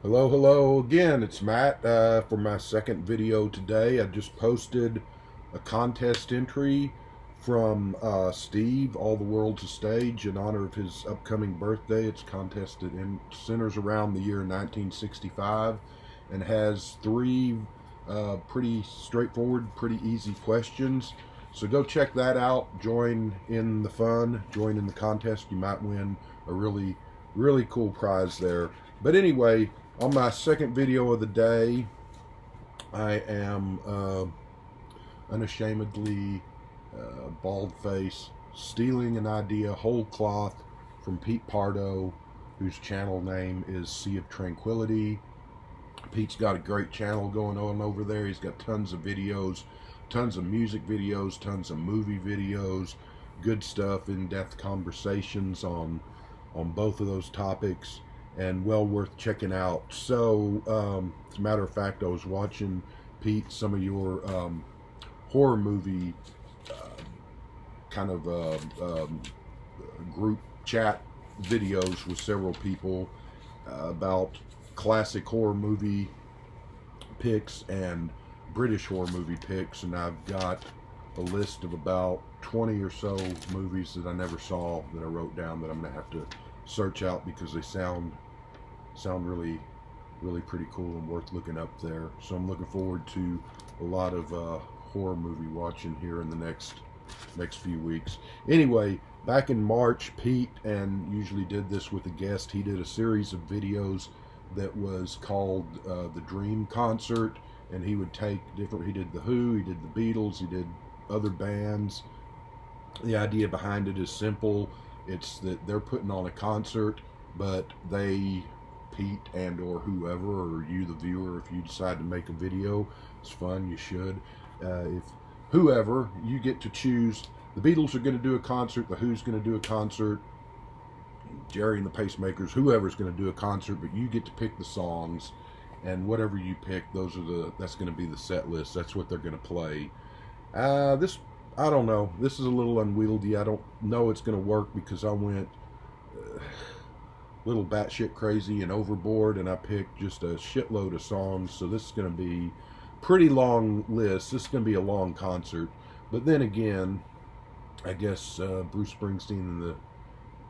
Hello again. It's Matt for my second video today. I just posted a contest entry from Steve, All the World's a Stage, in honor of his upcoming birthday. It's contested in centers around the year 1965 and has three pretty straightforward, pretty easy questions. So go check that out. Join in the fun. Join in the contest. You might win a really cool prize there. But anyway, on my second video of the day, I am unashamedly bald face stealing an idea whole cloth from Pete Pardo, whose channel name is Sea of Tranquility. Pete's got a great channel going on over there. He's got tons of videos, tons of music videos, tons of movie videos, good stuff, in-depth conversations on both of those topics, and well worth checking out. So as a matter of fact, I was watching, Pete, some of your horror movie kind of group chat videos with several people about classic horror movie picks and British horror movie picks, and I've got a list of about 20 or so movies that I never saw that I wrote down that I'm gonna have to search out because they sound really pretty cool and worth looking up there. So I'm looking forward to a lot of horror movie watching here in the next few weeks. Anyway, back in March, Pete, and usually did this with a guest, he did a series of videos that was called the Dream Concert, and he would take different, he did The Who, he did the Beatles, he did other bands. The idea behind it is simple. It's that they're putting on a concert, but they, Pete and or whoever, or you the viewer, if you decide to make a video, it's fun, you should. If whoever, you get to choose. The Beatles are going to do a concert, the Who's going to do a concert, Jerry and the Pacemakers, whoever's going to do a concert, but you get to pick the songs, and whatever you pick, that's going to be the set list. That's what they're going to play. I don't know. This is a little unwieldy. I don't know it's going to work because I went a little batshit crazy and overboard, and I picked just a shitload of songs. So this is going to be pretty long list. This is going to be a long concert. But then again, I guess Bruce Springsteen and the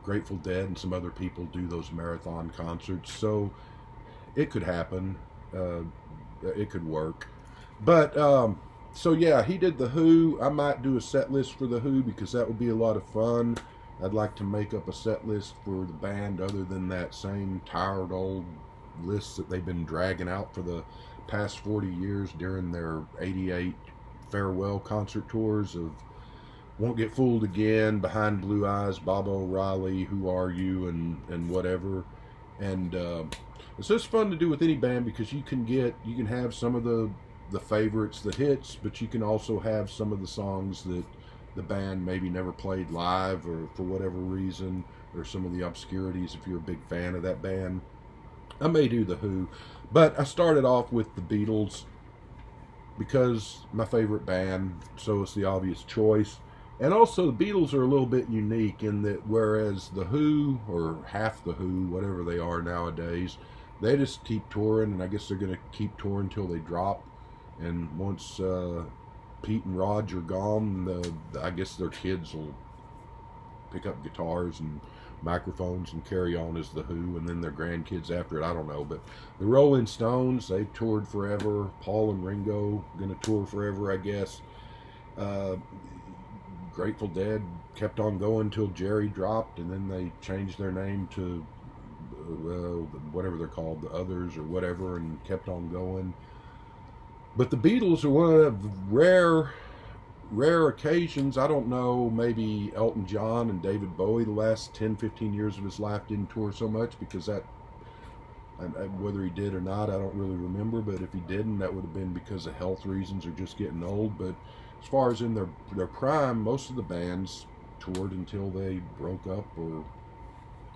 Grateful Dead and some other people do those marathon concerts. So it could happen. It could work. But so yeah, he did the Who. I might do a set list for the Who because that would be a lot of fun. I'd like to make up a set list for the band other than that same tired old list that they've been dragging out for the past 40 years during their 88 farewell concert tours of Won't Get Fooled Again, Behind Blue Eyes, Bob O'Reilly, Who Are You, and whatever. And it's just fun to do with any band because you can have some of the favorites, the hits, but you can also have some of the songs that the band maybe never played live or for whatever reason, or some of the obscurities if you're a big fan of that band. I may do the Who, but I started off with the Beatles because my favorite band, so it's the obvious choice. And also the Beatles are a little bit unique in that whereas the Who, or half the Who, whatever they are nowadays, they just keep touring, and I guess they're going to keep touring until they drop. And once Pete and Rog are gone, I guess their kids will pick up guitars and microphones and carry on as the Who, and then their grandkids after it. I don't know. But the Rolling Stones, they've toured forever. Paul and Ringo going to tour forever, I guess. Grateful Dead kept on going till Jerry dropped, and then they changed their name to whatever they're called, the Others or whatever, and kept on going. But the Beatles are one of the rare occasions. I don't know, maybe Elton John and David Bowie the last 10-15 years of his life didn't tour so much because that, whether he did or not, I don't really remember. But if he didn't, that would have been because of health reasons or just getting old. But as far as in their prime, most of the bands toured until they broke up, or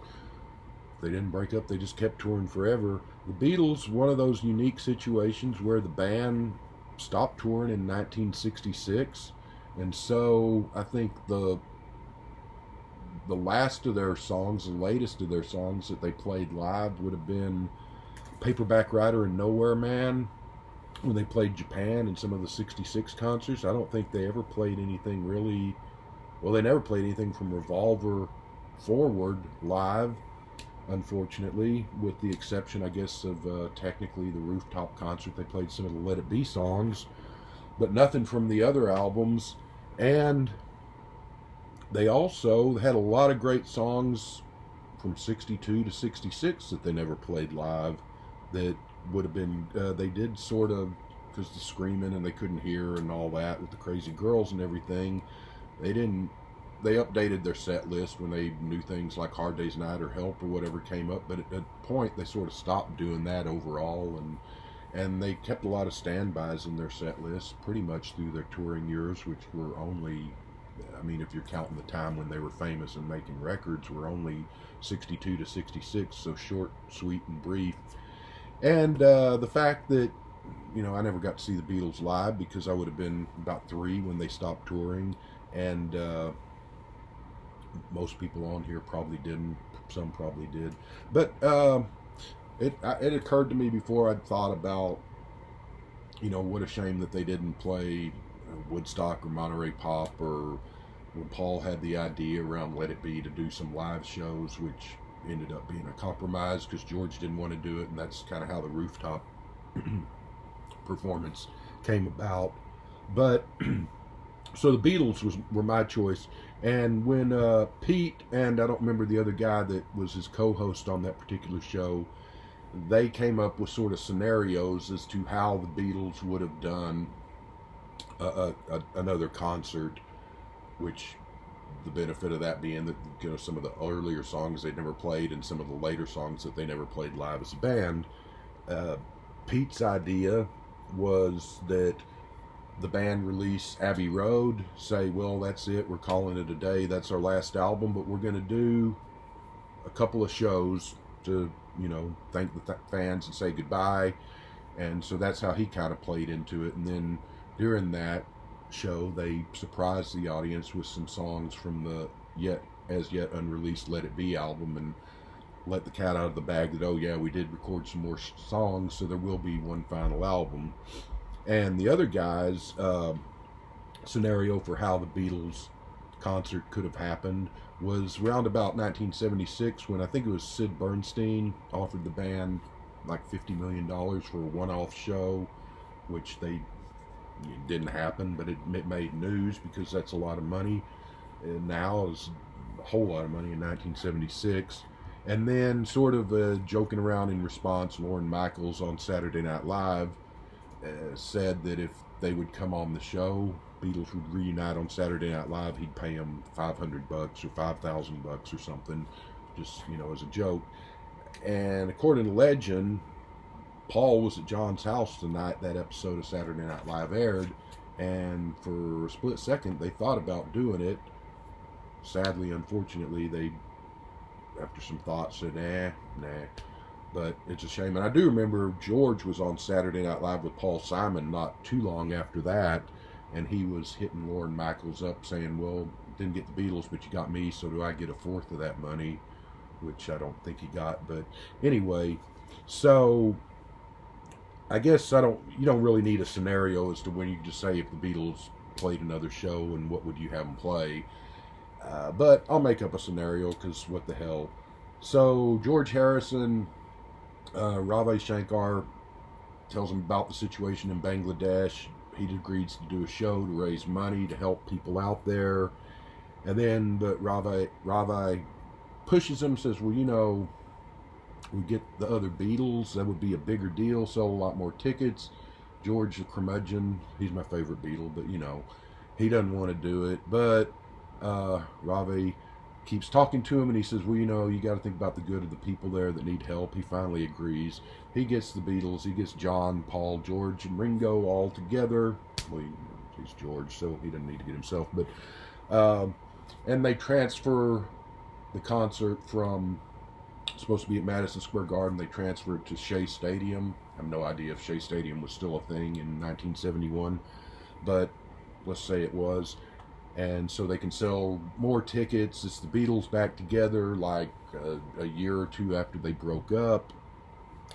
if they didn't break up, they just kept touring forever. The Beatles, one of those unique situations where the band stopped touring in 1966, and so I think the last of their songs, the latest of their songs that they played live would have been Paperback Writer and Nowhere Man, when they played Japan in some of the 66 concerts, I don't think they ever played anything really. Well, they never played anything from Revolver forward live, unfortunately, with the exception, I guess, of technically the rooftop concert. They played some of the Let It Be songs, but nothing from the other albums. And they also had a lot of great songs from 62 to 66 that they never played live that would have been, they did sort of, because the screaming and they couldn't hear and all that with the crazy girls and everything, they updated their set list when they knew things like Hard Day's Night or Help or whatever came up, but at a point they sort of stopped doing that overall, and they kept a lot of standbys in their set list pretty much through their touring years, which were only, I mean, if you're counting the time when they were famous and making records, were only 62 to 66, so short, sweet, and brief. And the fact that, you know, I never got to see the Beatles live because I would have been about 3 when they stopped touring, and most people on here probably didn't. Some probably did. But it occurred to me before I'd thought about, you know, what a shame that they didn't play Woodstock or Monterey Pop, or when Paul had the idea around Let It Be to do some live shows, which ended up being a compromise because George didn't want to do it, and that's kind of how the rooftop performance came about. But so the Beatles were my choice, and when Pete and I don't remember the other guy that was his co-host on that particular show, they came up with sort of scenarios as to how the Beatles would have done another concert, which the benefit of that being that, you know, some of the earlier songs they'd never played and some of the later songs that they never played live as a band. Pete's idea was that the band release Abbey Road, say, well, that's it, we're calling it a day, that's our last album, but we're going to do a couple of shows to, you know, thank the fans and say goodbye. And so that's how he kind of played into it. And then during that show, they surprised the audience with some songs from the yet unreleased Let It Be album, and let the cat out of the bag that, oh yeah, we did record some more songs, so there will be one final album. And the other guy's scenario for how the Beatles concert could have happened was around about 1976, when I think it was Sid Bernstein offered the band like $50 million for a one-off show, which it didn't happen, but it made news because that's a lot of money. And now it's a whole lot of money in 1976. And then, sort of joking around in response, Lorne Michaels on Saturday Night Live said that if they would come on the show, Beatles would reunite on Saturday Night Live, he'd pay them $500 or $5,000 or something, just, you know, as a joke. And according to legend, Paul was at John's house the night that episode of Saturday Night Live aired, and for a split second they thought about doing it. Sadly, unfortunately, they, after some thought, said nah. But it's a shame. And I do remember George was on Saturday Night Live with Paul Simon not too long after that, and he was hitting Lorne Michaels up saying, well, didn't get the Beatles, but you got me, so do I get a fourth of that money? Which I don't think he got. But anyway, so I guess you don't really need a scenario as to when you can just say if the Beatles played another show and what would you have them play. But I'll make up a scenario, because what the hell. So George Harrison, Ravi Shankar tells him about the situation in Bangladesh. He agrees to do a show to raise money to help people out there. And then, but Ravi pushes him, says, well, you know, we get the other Beatles, that would be a bigger deal, sell a lot more tickets. George the curmudgeon, he's my favorite Beatle, but, you know, he doesn't want to do it. But Ravi keeps talking to him, and he says, well, you know, you got to think about the good of the people there that need help. He finally agrees. He gets the Beatles, he gets John, Paul, George, and Ringo all together. Well, he's George, so he doesn't need to get himself. But and they transfer the concert from, supposed to be at Madison Square Garden, they transfer it to Shea Stadium. I have no idea if Shea Stadium was still a thing in 1971, but let's say it was. And so they can sell more tickets. It's the Beatles back together like a year or two after they broke up.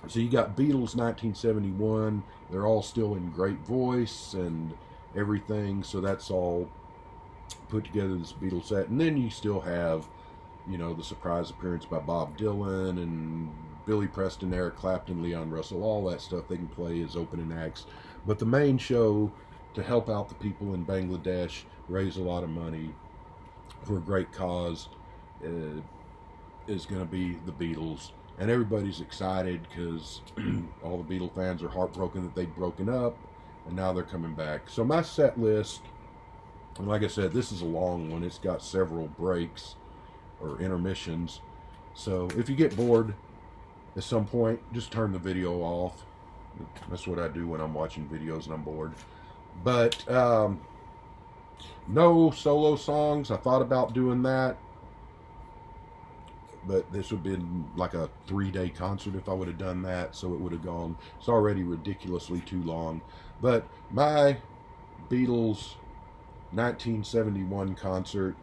So you got Beatles 1971. They're all still in great voice and everything. So that's all put together, this Beatles set. And then you still have, you know, the surprise appearance by Bob Dylan and Billy Preston, Eric Clapton, Leon Russell, all that stuff they can play as opening acts. But the main show, to help out the people in Bangladesh, raise a lot of money for a great cause, is going to be the Beatles. And everybody's excited because all the Beatle fans are heartbroken that they've broken up, and now they're coming back. So my set list, and like I said, this is a long one. It's got several breaks or intermissions. So if you get bored at some point, just turn the video off. That's what I do when I'm watching videos and I'm bored. But no solo songs. I thought about doing that, but this would have been like a 3-day concert if I would have done that, so it would have gone. It's already ridiculously too long. But my Beatles 1971 concert,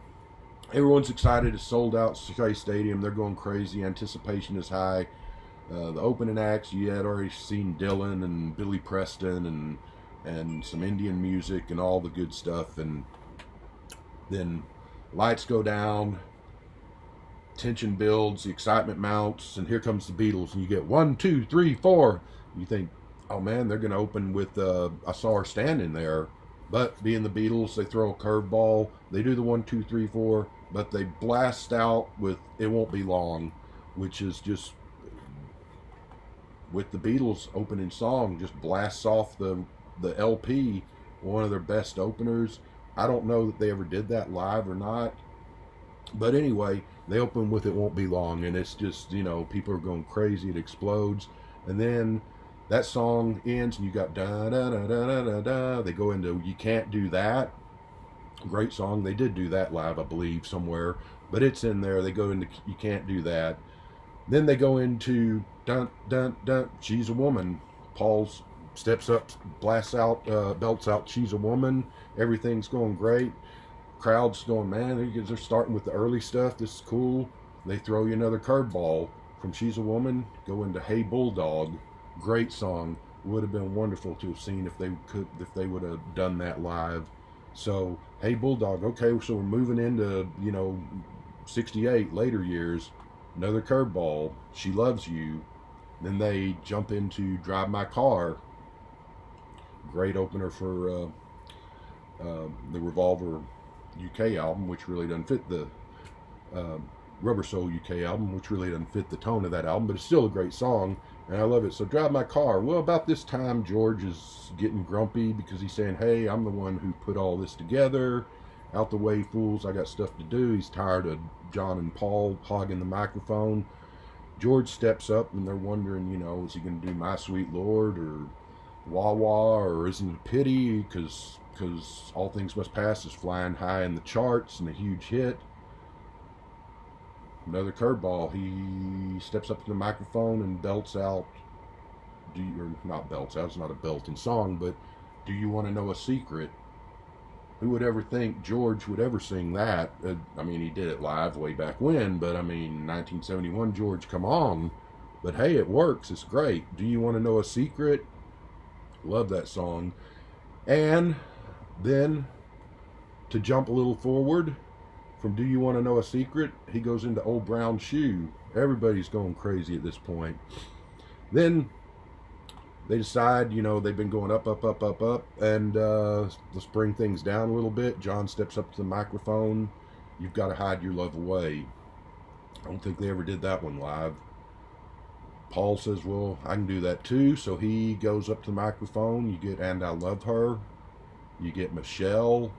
everyone's excited. It's sold out Shea Stadium. They're going crazy. Anticipation is high. The opening acts, you had already seen Dylan and Billy Preston and some Indian music and all the good stuff. And then lights go down, tension builds, the excitement mounts, and here comes the Beatles. And you get 1, 2, 3, 4. You think, oh man, they're going to open with I Saw Her Standing There. But being the Beatles, they throw a curveball. They do the 1, 2, 3, 4, but they blast out with It Won't Be Long, which is just, with the Beatles opening song, just blasts off the LP, one of their best openers. I don't know that they ever did that live or not. But anyway, they open with It Won't Be Long, and it's just, you know, people are going crazy. It explodes. And then that song ends, and you got da da da da da da da. They go into You Can't Do That. Great song. They did do that live, I believe, somewhere. But it's in there. They go into You Can't Do That. Then they go into dun dun dun, She's a Woman. Paul steps up, blasts out, belts out She's a Woman. Everything's going great. Crowd's going, man, they're starting with the early stuff. This is cool. They throw you another curveball from She's a Woman. Go into Hey Bulldog. Great song. Would have been wonderful to have seen if they would have done that live. So Hey Bulldog. Okay, so we're moving into, you know, 68 later years. Another curveball, She Loves You. Then they jump into Drive My Car. Great opener for the Revolver UK album, which really doesn't fit the Rubber Soul UK album, which really doesn't fit the tone of that album, but it's still a great song, and I love it. So Drive My Car. Well, about this time, George is getting grumpy because he's saying, hey, I'm the one who put all this together. Out the way, fools, I got stuff to do. He's tired of John and Paul hogging the microphone. George steps up, and they're wondering, you know, is he going to do My Sweet Lord or Wah Wah, or Isn't It a Pity? Because All Things Must Pass is flying high in the charts and a huge hit. Another curveball. He steps up to the microphone and belts out, or not belts out, it's not a belting song, but Do You Want to Know a Secret? Who would ever think George would ever sing that? I mean, he did it live way back when, but I mean, 1971, George, come on. But hey, it works. It's great. Do You Want to Know a Secret? Love that song. And then, to jump a little forward, from Do You Want to Know a Secret, he goes into Old Brown Shoe. Everybody's going crazy at this point. Then they decide, you know, they've been going up, and let's bring things down a little bit. John steps up to the microphone. You've Got to Hide Your Love Away. I don't think they ever did that one live. Paul says, well, I can do that too. So he goes up to the microphone. You get And I Love Her. You get Michelle.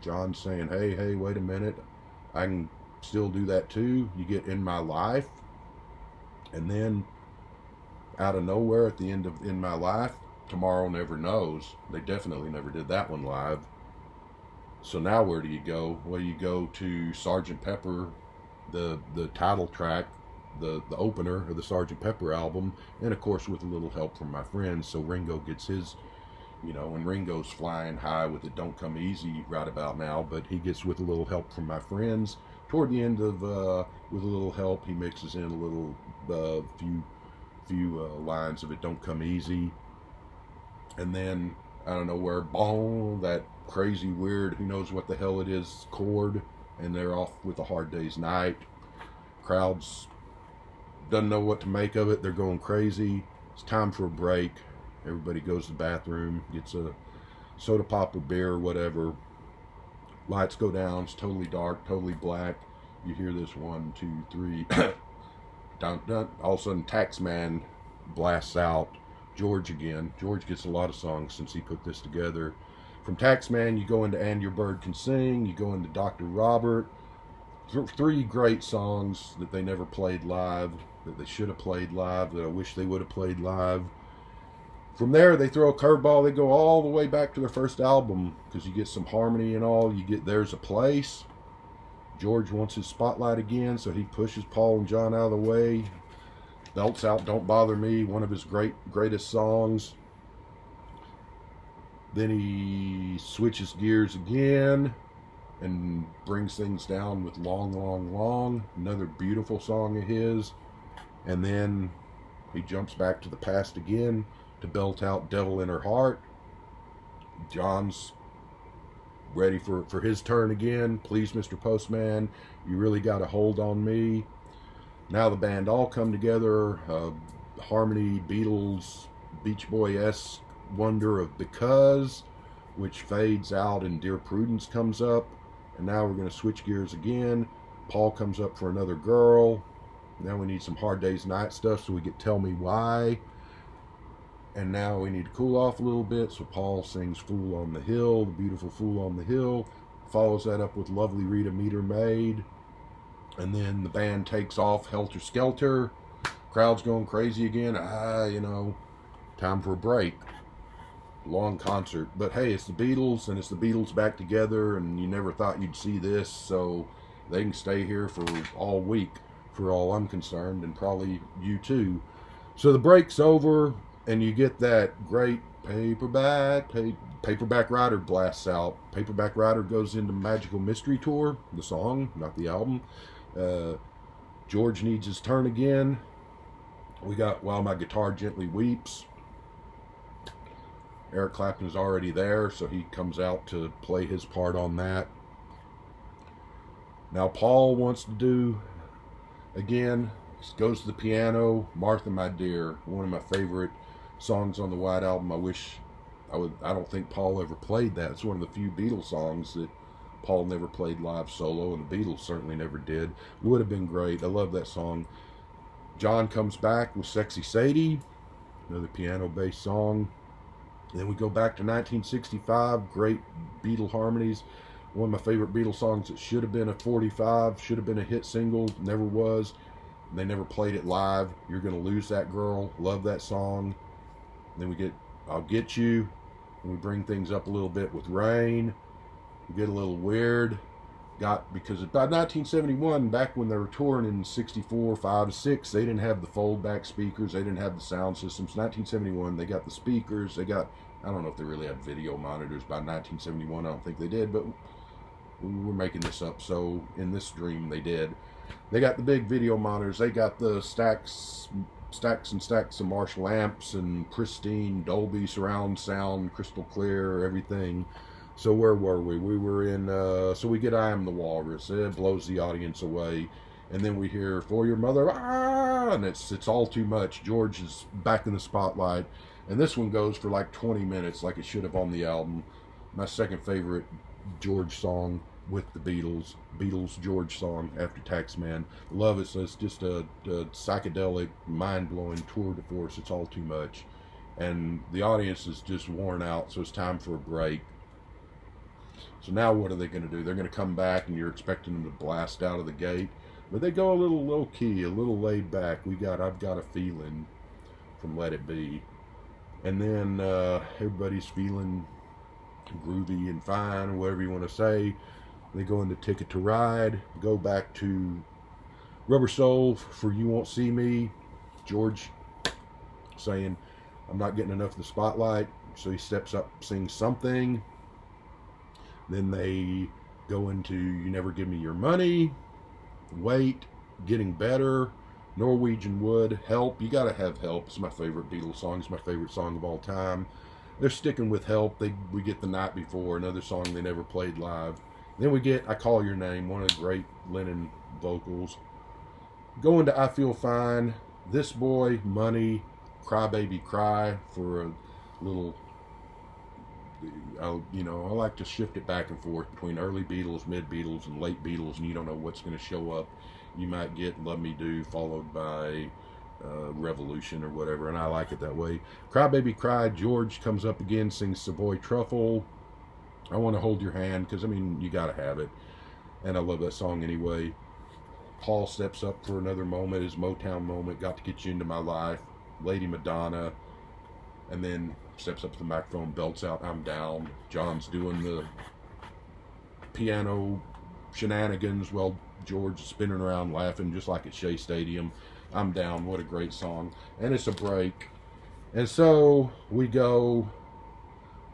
John saying, hey, wait a minute. I can still do that too. You get In My Life. And then out of nowhere at the end of In My Life, Tomorrow Never Knows. They definitely never did that one live. So now where do you go? Well, you go to Sgt. Pepper, the title track, the opener of the Sgt. Pepper album, and of course with a little help from my friends. So Ringo gets his, you know, and Ringo's flying high with It Don't Come Easy right about now, but he gets with a little help from my friends. Toward the end of, with a little help, he mixes in a little, few lines of It Don't Come Easy. And then, I don't know where, boom, that crazy, weird, who knows what the hell it is, chord, and they're off with A Hard Day's Night. Crowds doesn't know what to make of it. They're going crazy. It's time for a break. Everybody goes to the bathroom, gets a soda pop or beer or whatever. Lights go down. It's totally dark, totally black. You hear this 1, 2, 3. Dun, dun. All of a sudden, Taxman blasts out. George again. George gets a lot of songs since he put this together. From Taxman, you go into And Your Bird Can Sing. You go into Dr. Robert. 3 great songs that they never played live, that they should have played live, that I wish they would have played live. From there, they throw a curveball. They go all the way back to their first album, because you get some harmony and all. You get There's a Place. George wants his spotlight again, so he pushes Paul and John out of the way. Belts out Don't Bother Me, one of his greatest songs. Then he switches gears again and brings things down with Long, Long, Long, another beautiful song of his. And then he jumps back to the past again to belt out Devil in Her Heart. John's ready for his turn again. Please, Mr. Postman, you really got a hold on me. Now the band all come together. Harmony, Beatles, Beach Boy-esque wonder of Because, which fades out and Dear Prudence comes up. And now we're going to switch gears again. Paul comes up for Another Girl. Now we need some Hard Day's Night stuff, so we get Tell Me Why. And now we need to cool off a little bit, so Paul sings Fool on the Hill, the beautiful Fool on the Hill. Follows that up with Lovely Rita Meter Maid. And then the band takes off Helter Skelter. Crowd's going crazy again. Time for a break. Long concert. But hey, it's the Beatles, and it's the Beatles back together, and you never thought you'd see this, so they can stay here for all week, for all I'm concerned, and probably you too. So the break's over, and you get that great Paperback Writer blasts out. Paperback Writer goes into Magical Mystery Tour, the song, not the album. George needs his turn again. We got While My Guitar Gently Weeps. Eric Clapton is already there, so he comes out to play his part on that. Now Paul wants to do, again, goes to the piano, Martha My Dear, one of my favorite songs on the White Album. I don't think Paul ever played that. It's one of the few Beatles songs that Paul never played live solo, and the Beatles certainly never did. Would have been great. I love that song. John comes back with Sexy Sadie, another piano-based song. Then we go back to 1965, great Beatle harmonies. One of my favorite Beatles songs that should have been a 45, should have been a hit single, never was. They never played it live. You're Gonna Lose That Girl, love that song. Then we get I'll Get You, and we bring things up a little bit with Rain. We get a little weird. Because by 1971, back when they were touring in 64, 5 to 6, they didn't have the fold-back speakers. They didn't have the sound systems. 1971, they got the speakers. I don't know if they really had video monitors by 1971. I don't think they did, but we were making this up. So in this dream, they did. They got the big video monitors. They got the stacks and stacks of Marshall amps and pristine Dolby surround sound, crystal clear, everything. So where were we? We were in, so we get I Am the Walrus. It blows the audience away. And then we hear For Your Mother, ah! And it's all too much. George is back in the spotlight. And this one goes for like 20 minutes, like it should have on the album. My second favorite George song with the Beatles. Beatles George song after Taxman. Love it. So it's just a psychedelic, mind-blowing tour de force. It's all too much. And the audience is just worn out, so it's time for a break. So now what are they going to do? They're going to come back, and you're expecting them to blast out of the gate. But they go a little low-key, a little laid back. I've Got a Feeling from Let It Be. And then everybody's feeling groovy and fine, or whatever you want to say. They go into Ticket to Ride. Go back to Rubber Soul for You Won't See Me. George saying, I'm not getting enough of the spotlight. So he steps up, sings something. Then they go into You Never Give Me Your Money, Wait, Getting Better, Norwegian Wood, Help. You gotta have Help. It's my favorite Beatles song. It's my favorite song of all time. They're sticking with Help. We get The Night Before, another song they never played live. Then we get I Call Your Name, one of the great Lennon vocals. Going to I Feel Fine, This Boy, Money, Cry Baby Cry for a little, I like to shift it back and forth between early Beatles, mid Beatles, and late Beatles, and you don't know what's going to show up. You might get Love Me Do followed by Revolution or whatever, and I like it that way. Cry Baby Cry, George comes up again, sings Savoy Truffle. I Want to Hold Your Hand, because, you got to have it. And I love that song anyway. Paul steps up for another moment, his Motown moment, Got to Get You Into My Life. Lady Madonna. And then steps up to the microphone, belts out I'm Down. John's doing the piano shenanigans while George is spinning around laughing just like at Shea Stadium. I'm Down, what a great song. And it's a break. And so we go.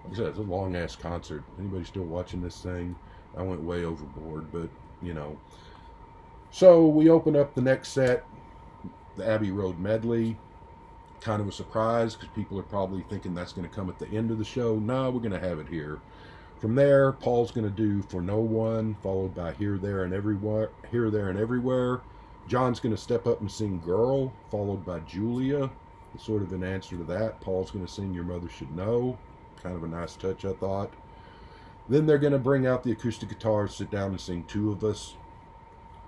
Like I said, it's a long ass concert. Anybody still watching this thing? I went way overboard, but So we open up the next set, the Abbey Road medley. Kind of a surprise because people are probably thinking that's going to come at the end of the show. No, we're going to have it here. From there, Paul's going to do For No One, followed by Here, There, and Everywhere. Here, There, and Everywhere. John's going to step up and sing Girl, followed by Julia. Sort of an answer to that. Paul's going to sing Your Mother Should Know. Kind of a nice touch, I thought. Then they're going to bring out the acoustic guitars, sit down and sing Two of Us.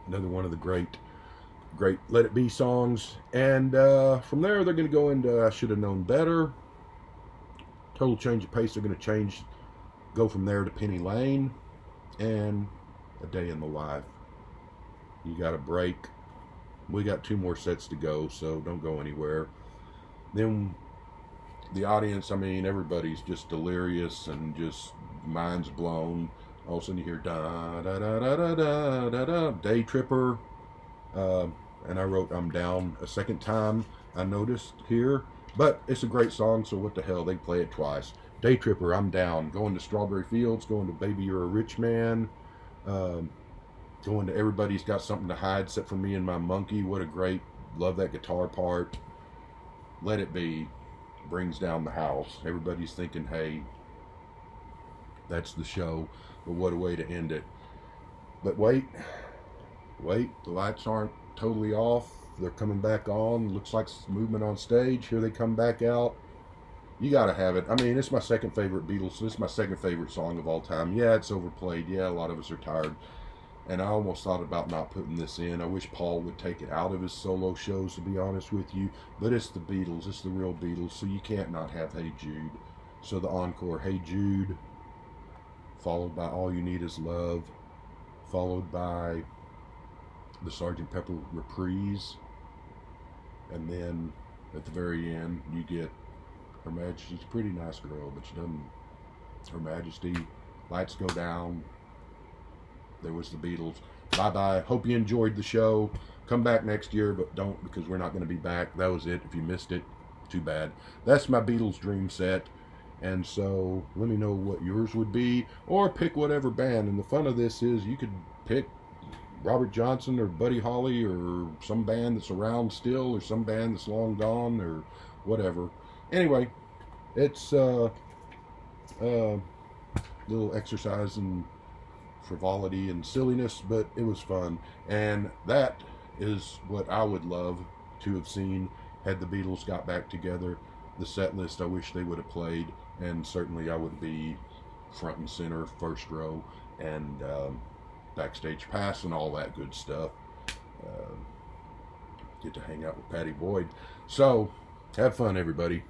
Another one of the great Let It Be songs. And from there, they're going to go into I Should Have Known Better. Total change of pace. They're going to go from there to Penny Lane. And A Day in the Life. You got a break. We got 2 more sets to go, so don't go anywhere. Then the audience, everybody's just delirious and just minds blown. All of a sudden you hear da da da da da da da da, Day Tripper. And I wrote I'm Down a second time, I noticed here. But it's a great song, so what the hell, they play it twice. Day Tripper, I'm Down. Going to Strawberry Fields, going to Baby You're a Rich Man. Going to Everybody's Got Something to Hide Except for Me and My Monkey. What a great, love that guitar part. Let It Be brings down the house. Everybody's thinking, hey, that's the show. But what a way to end it. But wait, the lights aren't totally off. They're coming back on. Looks like movement on stage. Here they come back out. You gotta have it. It's my second favorite Beatles. This is my second favorite song of all time. Yeah, it's overplayed. Yeah, a lot of us are tired. And I almost thought about not putting this in. I wish Paul would take it out of his solo shows, to be honest with you. But it's the Beatles. It's the real Beatles. So you can't not have Hey Jude. So the encore, Hey Jude, followed by All You Need Is Love, followed by the Sgt. Pepper reprise. And then at the very end, you get Her Majesty's a pretty nice girl, but she doesn't. Her Majesty, lights go down. There was the Beatles. Bye-bye. Hope you enjoyed the show. Come back next year, but don't, because we're not going to be back. That was it. If you missed it, too bad. That's my Beatles dream set. And so let me know what yours would be, or pick whatever band. And the fun of this is you could pick Robert Johnson or Buddy Holly or some band that's around still, or some band that's long gone, or whatever. Anyway, it's a little exercise in frivolity and silliness, but it was fun. And that is what I would love to have seen had the Beatles got back together. The set list I wish they would have played, and certainly I would be front and center, first row, and backstage pass and all that good stuff. Get to hang out with Patty Boyd. So have fun, everybody.